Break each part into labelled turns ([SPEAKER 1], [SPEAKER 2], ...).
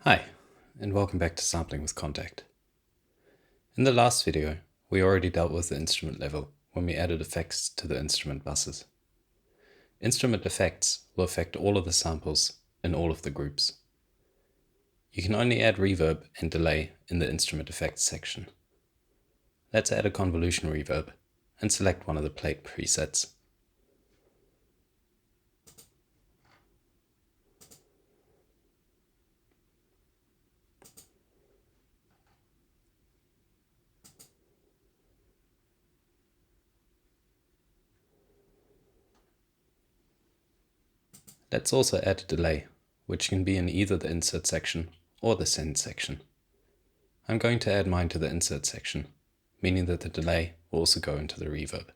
[SPEAKER 1] Hi, and welcome back to Sampling with Kontakt. In the last video, we already dealt with the instrument level when we added effects to the instrument buses. Instrument effects will affect all of the samples in all of the groups. You can only add reverb and delay in the instrument effects section. Let's add a convolution reverb and select one of the plate presets. Let's also add a delay, which can be in either the insert section or the send section. I'm going to add mine to the insert section, meaning that the delay will also go into the reverb.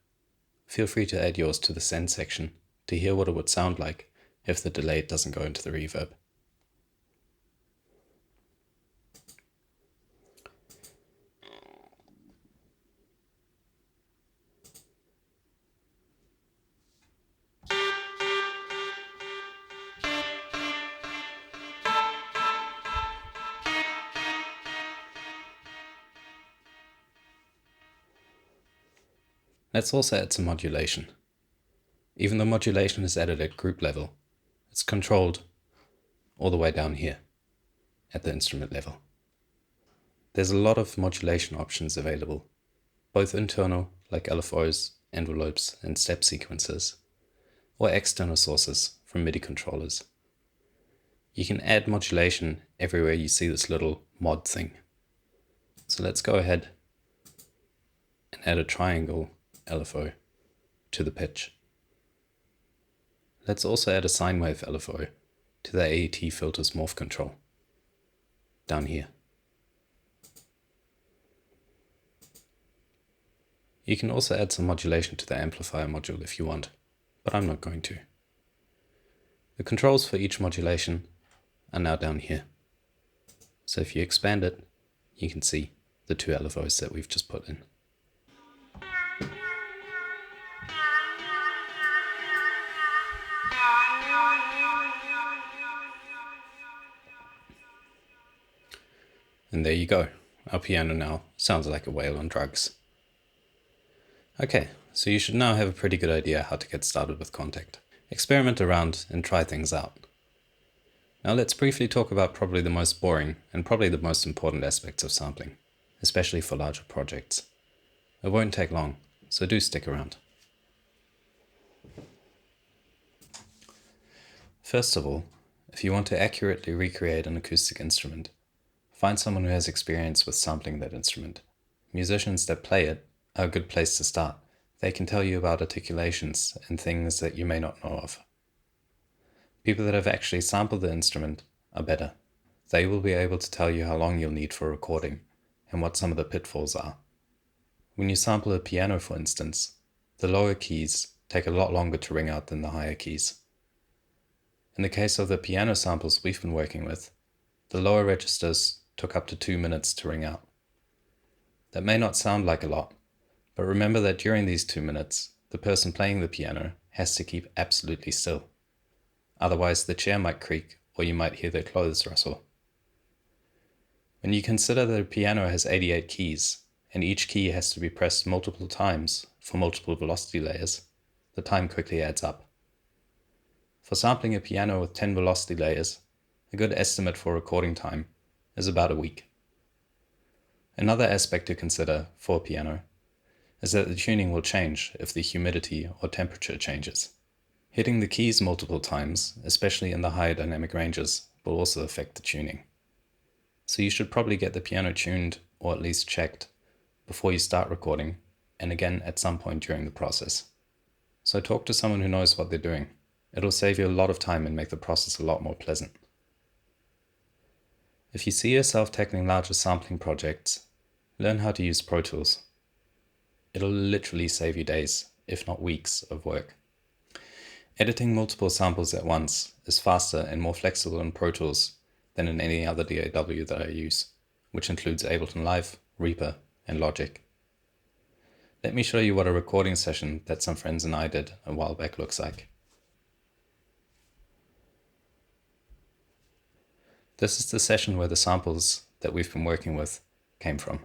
[SPEAKER 1] Feel free to add yours to the send section to hear what it would sound like if the delay doesn't go into the reverb. Let's also add some modulation. Even though modulation is added at group level, it's controlled all the way down here at the instrument level. There's a lot of modulation options available, both internal like LFOs, envelopes, and step sequences, or external sources from MIDI controllers. You can add modulation everywhere you see this little mod thing. So let's go ahead and add a triangle LFO to the pitch. Let's also add a sine wave LFO to the AET filters morph control down here. You can also add some modulation to the amplifier module if you want, but I'm not going to. The controls for each modulation are now down here. So if you expand it, you can see the two LFOs that we've just put in. And there you go. Our piano now sounds like a whale on drugs. Okay, so you should now have a pretty good idea how to get started with Kontakt. Experiment around and try things out. Now let's briefly talk about probably the most boring and probably the most important aspects of sampling, especially for larger projects. It won't take long, so do stick around. First of all, if you want to accurately recreate an acoustic instrument, find someone who has experience with sampling that instrument. Musicians that play it are a good place to start. They can tell you about articulations and things that you may not know of. People that have actually sampled the instrument are better. They will be able to tell you how long you'll need for recording and what some of the pitfalls are. When you sample a piano, for instance, the lower keys take a lot longer to ring out than the higher keys. In the case of the piano samples we've been working with, the lower registers took up to 2 minutes to ring out. That may not sound like a lot, but remember that during these 2 minutes, the person playing the piano has to keep absolutely still. Otherwise, the chair might creak or you might hear their clothes rustle. When you consider that a piano has 88 keys, and each key has to be pressed multiple times for multiple velocity layers, the time quickly adds up. For sampling a piano with 10 velocity layers, a good estimate for recording time is about a week. Another aspect to consider for a piano is that the tuning will change if the humidity or temperature changes. Hitting the keys multiple times, especially in the higher dynamic ranges, will also affect the tuning. So you should probably get the piano tuned or at least checked before you start recording, and again at some point during the process. So talk to someone who knows what they're doing. It'll save you a lot of time and make the process a lot more pleasant. If you see yourself tackling larger sampling projects, learn how to use Pro Tools. It'll literally save you days, if not weeks, of work. Editing multiple samples at once is faster and more flexible in Pro Tools than in any other DAW that I use, which includes Ableton Live, Reaper, and Logic. Let me show you what a recording session that some friends and I did a while back looks like. This is the session where the samples that we've been working with came from.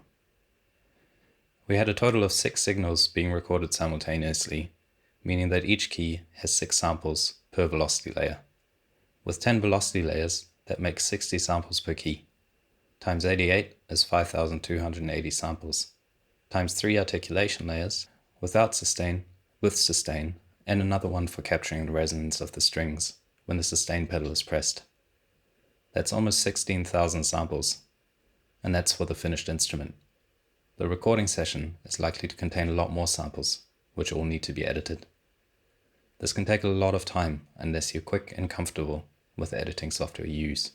[SPEAKER 1] We had a total of 6 signals being recorded simultaneously, meaning that each key has 6 samples per velocity layer. With 10 velocity layers, that makes 60 samples per key. Times 88 is 5,280 samples. Times 3 articulation layers, without sustain, with sustain, and another one for capturing the resonance of the strings when the sustain pedal is pressed. That's almost 16,000 samples, and that's for the finished instrument. The recording session is likely to contain a lot more samples, which all need to be edited. This can take a lot of time unless you're quick and comfortable with the editing software you use.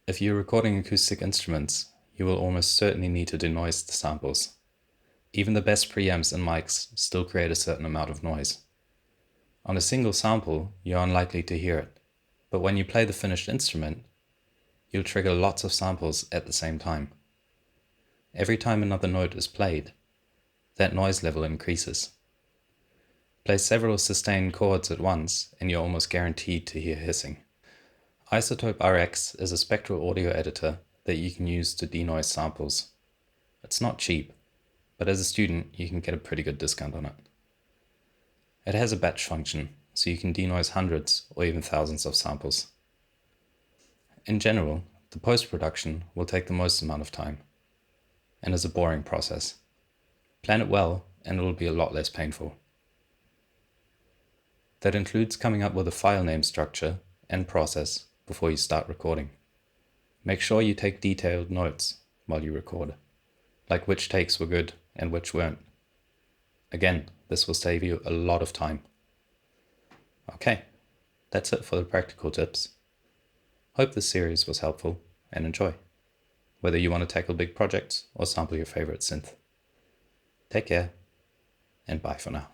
[SPEAKER 1] If you're recording acoustic instruments, you will almost certainly need to denoise the samples. Even the best preamps and mics still create a certain amount of noise. On a single sample, you're unlikely to hear it, but when you play the finished instrument, you'll trigger lots of samples at the same time. Every time another note is played, that noise level increases. Play several sustained chords at once and you're almost guaranteed to hear hissing. Isotope RX is a spectral audio editor that you can use to denoise samples. It's not cheap, but as a student you can get a pretty good discount on it. It has a batch function, so you can denoise hundreds or even thousands of samples. In general, the post-production will take the most amount of time, and is a boring process. Plan it well and it will be a lot less painful. That includes coming up with a file name structure and process before you start recording. Make sure you take detailed notes while you record, like which takes were good and which weren't. Again, this will save you a lot of time. Okay, that's it for the practical tips. Hope this series was helpful and enjoy, whether you want to tackle big projects or sample your favorite synth. Take care, and bye for now.